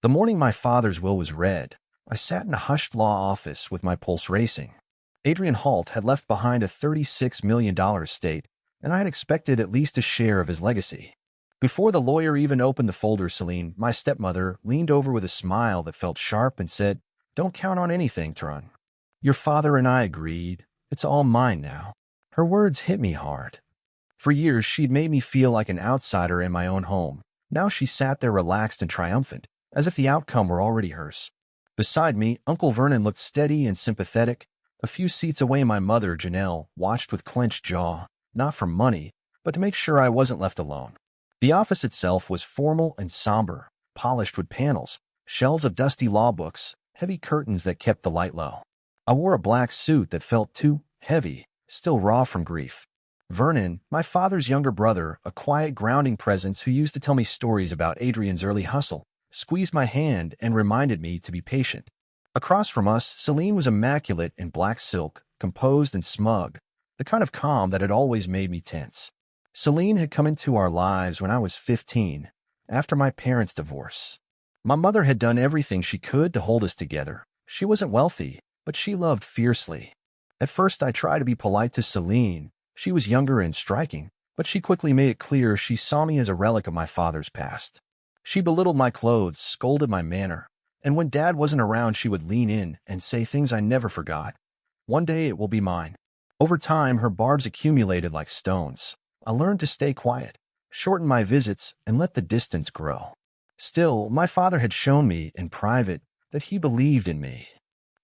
The morning my father's will was read, I sat in a hushed law office with my pulse racing. Adrian Holt had left behind a $36 million estate, and I had expected at least a share of his legacy. Before the lawyer even opened the folder, Celine, my stepmother, leaned over with a smile that felt sharp and said, "Don't count on anything, Turan. Your father and I agreed. It's all mine now." Her words hit me hard. For years, she'd made me feel like an outsider in my own home. Now she sat there relaxed and triumphant, as if the outcome were already hers. Beside me, Uncle Vernon looked steady and sympathetic. A few seats away, my mother, Janelle, watched with clenched jaw, not for money, but to make sure I wasn't left alone. The office itself was formal and somber, polished wood panels, shelves of dusty law books, heavy curtains that kept the light low. I wore a black suit that felt too heavy, still raw from grief. Vernon, my father's younger brother, a quiet, grounding presence who used to tell me stories about Adrian's early hustle, squeezed my hand and reminded me to be patient. Across from us, Celine was immaculate in black silk, composed and smug, the kind of calm that had always made me tense. Celine had come into our lives when I was 15, after my parents' divorce. My mother had done everything she could to hold us together. She wasn't wealthy, but she loved fiercely. At first, I tried to be polite to Celine. She was younger and striking, but she quickly made it clear she saw me as a relic of my father's past. She belittled my clothes, scolded my manner, and when Dad wasn't around, she would lean in and say things I never forgot. "One day it will be mine." Over time, her barbs accumulated like stones. I learned to stay quiet, shorten my visits, and let the distance grow. Still, my father had shown me, in private, that he believed in me.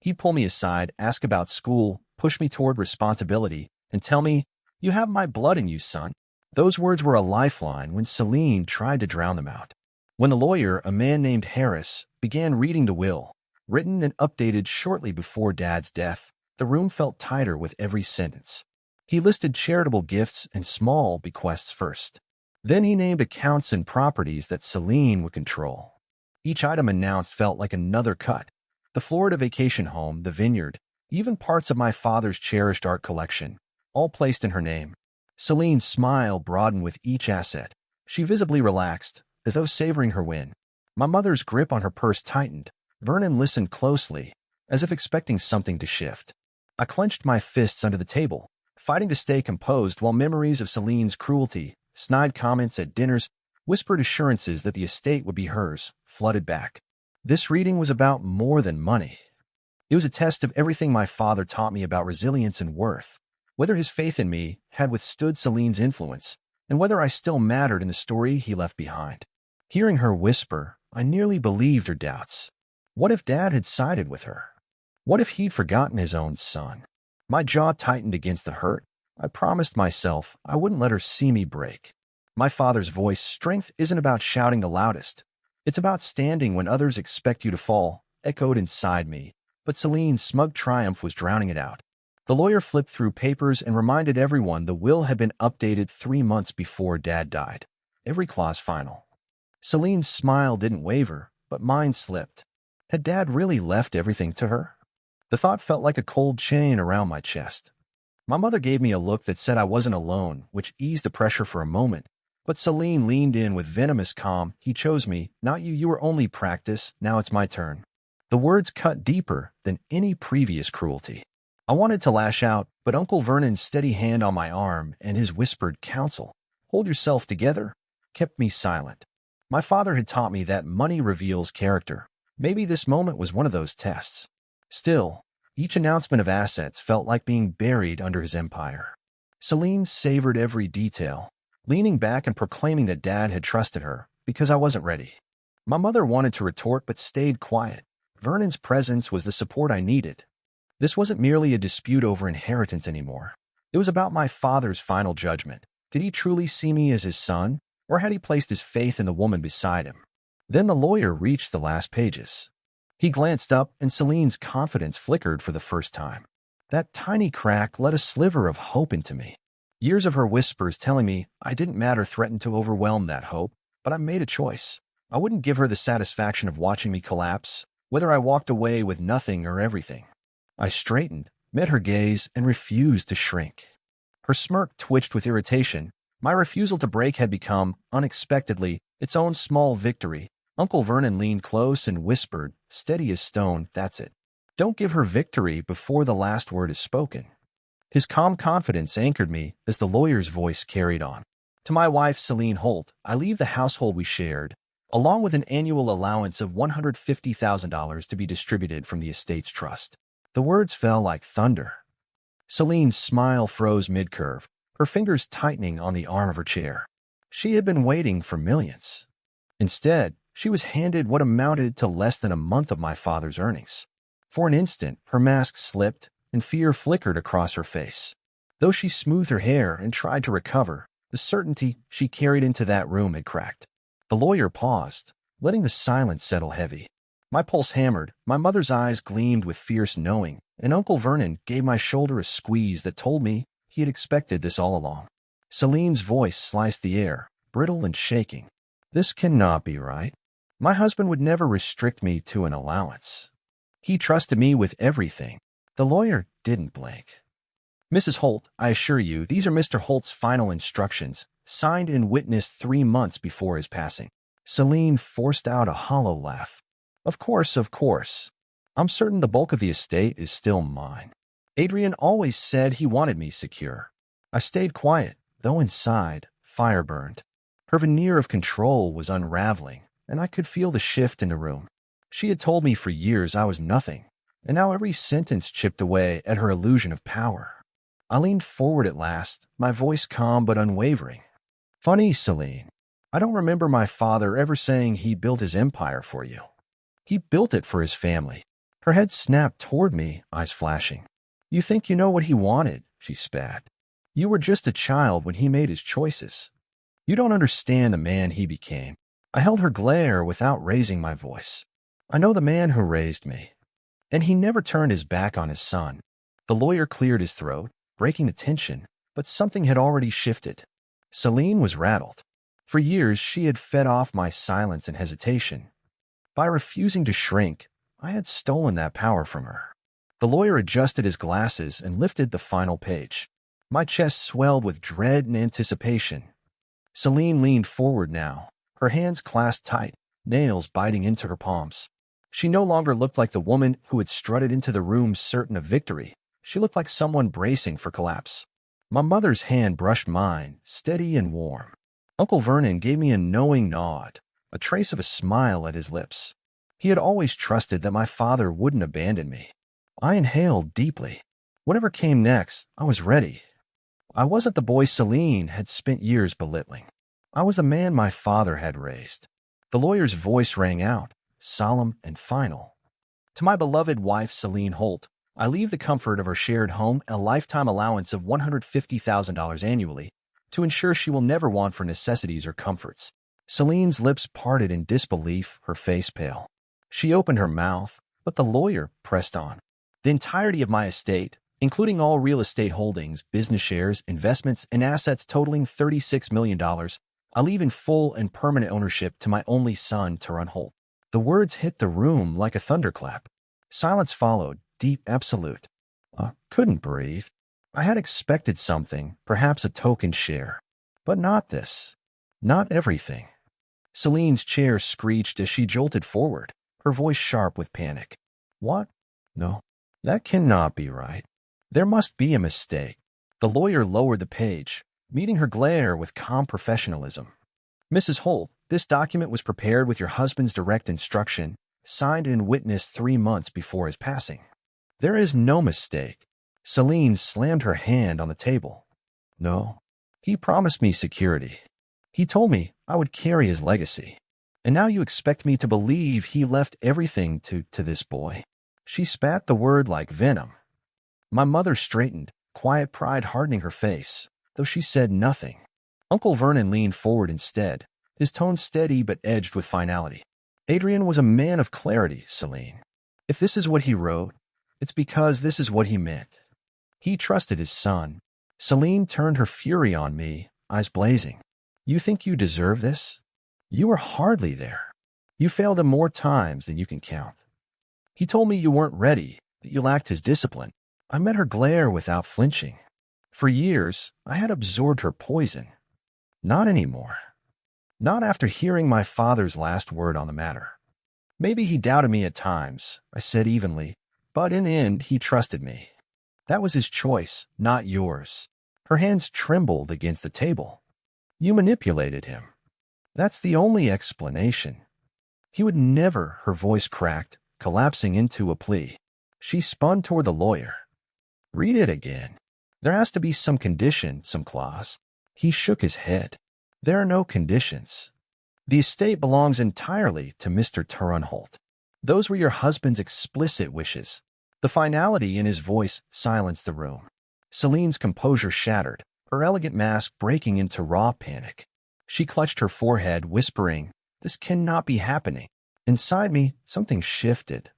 He'd pull me aside, ask about school, push me toward responsibility, and tell me, "You have my blood in you, son." Those words were a lifeline when Celine tried to drown them out. When the lawyer, a man named Harris, began reading the will, written and updated shortly before Dad's death, the room felt tighter with every sentence. He listed charitable gifts and small bequests first. Then he named accounts and properties that Celine would control. Each item announced felt like another cut. The Florida vacation home, the vineyard, even parts of my father's cherished art collection, all placed in her name. Celine's smile broadened with each asset. She visibly relaxed, as though savoring her win. My mother's grip on her purse tightened. Vernon listened closely, as if expecting something to shift. I clenched my fists under the table, fighting to stay composed while memories of Celine's cruelty, snide comments at dinners, whispered assurances that the estate would be hers, flooded back. This reading was about more than money. It was a test of everything my father taught me about resilience and worth, whether his faith in me had withstood Celine's influence, and whether I still mattered in the story he left behind. Hearing her whisper, I nearly believed her doubts. What if Dad had sided with her? What if he'd forgotten his own son? My jaw tightened against the hurt. I promised myself I wouldn't let her see me break. My father's voice, "Strength isn't about shouting the loudest. It's about standing when others expect you to fall," echoed inside me, but Celine's smug triumph was drowning it out. The lawyer flipped through papers and reminded everyone the will had been updated 3 months before Dad died. Every clause final. Celine's smile didn't waver, but mine slipped. Had Dad really left everything to her? The thought felt like a cold chain around my chest. My mother gave me a look that said I wasn't alone, which eased the pressure for a moment. But Celine leaned in with venomous calm. "He chose me, not you. You were only practice. Now it's my turn." The words cut deeper than any previous cruelty. I wanted to lash out, but Uncle Vernon's steady hand on my arm and his whispered counsel, "Hold yourself together," kept me silent. My father had taught me that money reveals character. Maybe this moment was one of those tests. Still, each announcement of assets felt like being buried under his empire. Celine savored every detail, leaning back and proclaiming that Dad had trusted her because I wasn't ready. My mother wanted to retort but stayed quiet. Vernon's presence was the support I needed. This wasn't merely a dispute over inheritance anymore. It was about my father's final judgment. Did he truly see me as his son, or had he placed his faith in the woman beside him? Then the lawyer reached the last pages. He glanced up, and Celine's confidence flickered for the first time. That tiny crack let a sliver of hope into me. Years of her whispers telling me I didn't matter threatened to overwhelm that hope, but I made a choice. I wouldn't give her the satisfaction of watching me collapse, whether I walked away with nothing or everything. I straightened, met her gaze, and refused to shrink. Her smirk twitched with irritation. My refusal to break had become, unexpectedly, its own small victory. Uncle Vernon leaned close and whispered, steady as stone, "That's it. Don't give her victory before the last word is spoken." His calm confidence anchored me as the lawyer's voice carried on. "To my wife, Celine Holt, I leave the household we shared, along with an annual allowance of $150,000 to be distributed from the estate's trust." The words fell like thunder. Celine's smile froze mid-curve, her fingers tightening on the arm of her chair. She had been waiting for millions. Instead, she was handed what amounted to less than a month of my father's earnings. For an instant, her mask slipped, and fear flickered across her face. Though she smoothed her hair and tried to recover, the certainty she carried into that room had cracked. The lawyer paused, letting the silence settle heavy. My pulse hammered, my mother's eyes gleamed with fierce knowing, and Uncle Vernon gave my shoulder a squeeze that told me he had expected this all along. Celine's voice sliced the air, brittle and shaking. "This cannot be right. My husband would never restrict me to an allowance. He trusted me with everything." The lawyer didn't blink. "Mrs. Holt, I assure you, these are Mr. Holt's final instructions, signed and witnessed 3 months before his passing." Celine forced out a hollow laugh. Of course. I'm certain the bulk of the estate is still mine. Adrian always said he wanted me secure." I stayed quiet, though inside, fire burned. Her veneer of control was unraveling, and I could feel the shift in the room. She had told me for years I was nothing, and now every sentence chipped away at her illusion of power. I leaned forward at last, my voice calm but unwavering. "Funny, Celine. I don't remember my father ever saying he built his empire for you. He built it for his family." Her head snapped toward me, eyes flashing. "You think you know what he wanted," she spat. "You were just a child when he made his choices. You don't understand the man he became." I held her glare without raising my voice. "I know the man who raised me. And he never turned his back on his son." The lawyer cleared his throat, breaking the tension, but something had already shifted. Celine was rattled. For years, she had fed off my silence and hesitation. By refusing to shrink, I had stolen that power from her. The lawyer adjusted his glasses and lifted the final page. My chest swelled with dread and anticipation. Celine leaned forward now, her hands clasped tight, nails biting into her palms. She no longer looked like the woman who had strutted into the room certain of victory. She looked like someone bracing for collapse. My mother's hand brushed mine, steady and warm. Uncle Vernon gave me a knowing nod, a trace of a smile at his lips. He had always trusted that my father wouldn't abandon me. I inhaled deeply. Whatever came next, I was ready. I wasn't the boy Celine had spent years belittling. I was the man my father had raised. The lawyer's voice rang out, solemn and final. "To my beloved wife, Celine Holt, I leave the comfort of our shared home and a lifetime allowance of $150,000 annually to ensure she will never want for necessities or comforts." Celine's lips parted in disbelief, her face pale. She opened her mouth, but the lawyer pressed on. "The entirety of my estate, including all real estate holdings, business shares, investments, and assets totaling $36 million, I leave in full and permanent ownership to my only son, Turan Holt." The words hit the room like a thunderclap. Silence followed, deep, absolute. I couldn't breathe. I had expected something, perhaps a token share. But not this. Not everything. Celine's chair screeched as she jolted forward, her voice sharp with panic. "What? No, that cannot be right. There must be a mistake." The lawyer lowered the page, meeting her glare with calm professionalism. "Mrs. Holt, this document was prepared with your husband's direct instruction, signed and witnessed 3 months before his passing." "There is no mistake." Celine slammed her hand on the table. "No, he promised me security. He told me I would carry his legacy. And now you expect me to believe he left everything to this boy." She spat the word like venom. My mother straightened, quiet pride hardening her face, though she said nothing. Uncle Vernon leaned forward instead, his tone steady but edged with finality. "Adrian was a man of clarity, Celine. If this is what he wrote, it's because this is what he meant. He trusted his son." Celine turned her fury on me, eyes blazing. "You think you deserve this? You were hardly there. You failed him more times than you can count. He told me you weren't ready, that you lacked his discipline." I met her glare without flinching. For years, I had absorbed her poison. Not anymore. Not after hearing my father's last word on the matter. Maybe he doubted me at times, I said evenly, but in the end he trusted me. That was his choice, not yours. Her hands trembled against the table. You manipulated him. That's the only explanation. He would never, her voice cracked, collapsing into a plea. She spun toward the lawyer. Read it again. There has to be some condition, some clause. He shook his head. There are no conditions. The estate belongs entirely to Mr. Turenholt. Those were your husband's explicit wishes. The finality in his voice silenced the room. Celine's composure shattered, her elegant mask breaking into raw panic. She clutched her forehead, whispering, "This cannot be happening." Inside me, something shifted.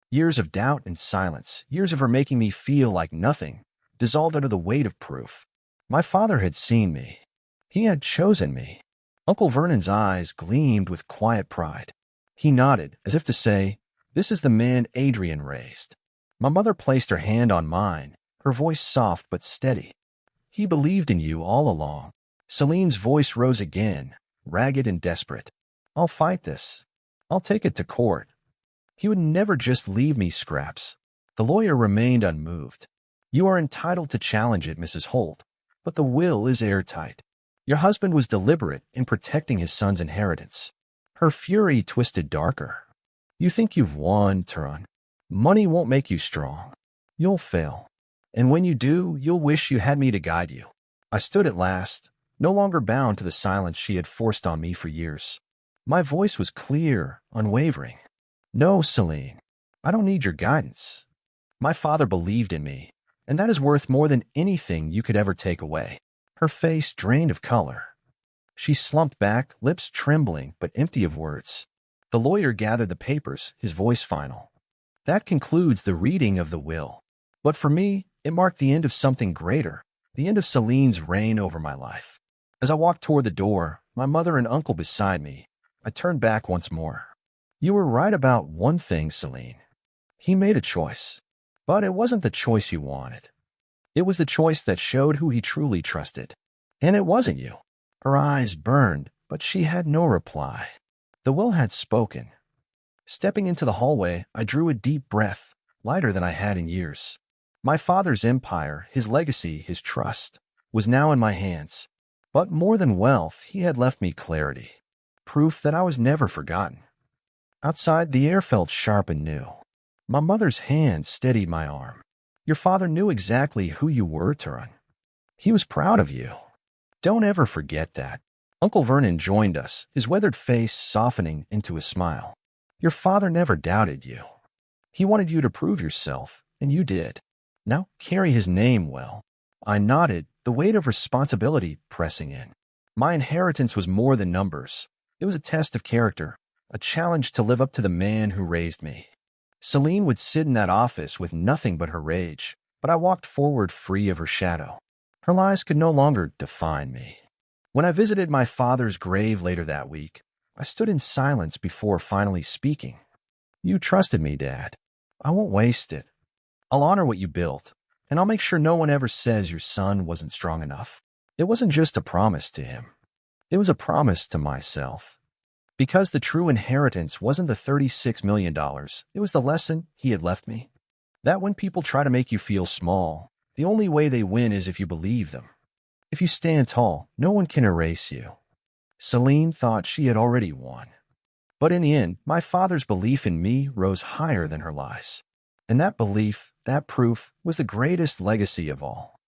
Years of doubt and silence, years of her making me feel like nothing, dissolved under the weight of proof. My father had seen me. He had chosen me. Uncle Vernon's eyes gleamed with quiet pride. He nodded, as if to say, "This is the man Adrian raised." My mother placed her hand on mine, her voice soft but steady. "He believed in you all along." Celine's voice rose again, ragged and desperate. "I'll fight this. I'll take it to court." He would never just leave me scraps. The lawyer remained unmoved. "You are entitled to challenge it, Mrs. Holt, but the will is airtight. Your husband was deliberate in protecting his son's inheritance." Her fury twisted darker. "You think you've won, Turan. Money won't make you strong. You'll fail. And when you do, you'll wish you had me to guide you." I stood at last, no longer bound to the silence she had forced on me for years. My voice was clear, unwavering. "No, Celine, I don't need your guidance. My father believed in me, and that is worth more than anything you could ever take away." Her face drained of color. She slumped back, lips trembling but empty of words. The lawyer gathered the papers, his voice final. "That concludes the reading of the will. But for me, it marked the end of something greater, the end of Celine's reign over my life." As I walked toward the door, my mother and uncle beside me, I turned back once more. "You were right about one thing, Celine. He made a choice, but it wasn't the choice you wanted. It was the choice that showed who he truly trusted. And it wasn't you." Her eyes burned, but she had no reply. The will had spoken. Stepping into the hallway, I drew a deep breath, lighter than I had in years. My father's empire, his legacy, his trust, was now in my hands. But more than wealth, he had left me clarity. Proof that I was never forgotten. Outside, the air felt sharp and new. My mother's hand steadied my arm. "Your father knew exactly who you were, Turan. He was proud of you. Don't ever forget that." Uncle Vernon joined us, his weathered face softening into a smile. "Your father never doubted you. He wanted you to prove yourself, and you did. Now carry his name well." I nodded, the weight of responsibility pressing in. My inheritance was more than numbers. It was a test of character, a challenge to live up to the man who raised me. Celine would sit in that office with nothing but her rage, but I walked forward free of her shadow. Her lies could no longer define me. When I visited my father's grave later that week, I stood in silence before finally speaking. "You trusted me, Dad. I won't waste it. I'll honor what you built, and I'll make sure no one ever says your son wasn't strong enough." It wasn't just a promise to him. It was a promise to myself. Because the true inheritance wasn't the $36 million, it was the lesson he had left me. That when people try to make you feel small, the only way they win is if you believe them. If you stand tall, no one can erase you. Celine thought she had already won. But in the end, my father's belief in me rose higher than her lies. And that belief, that proof, was the greatest legacy of all.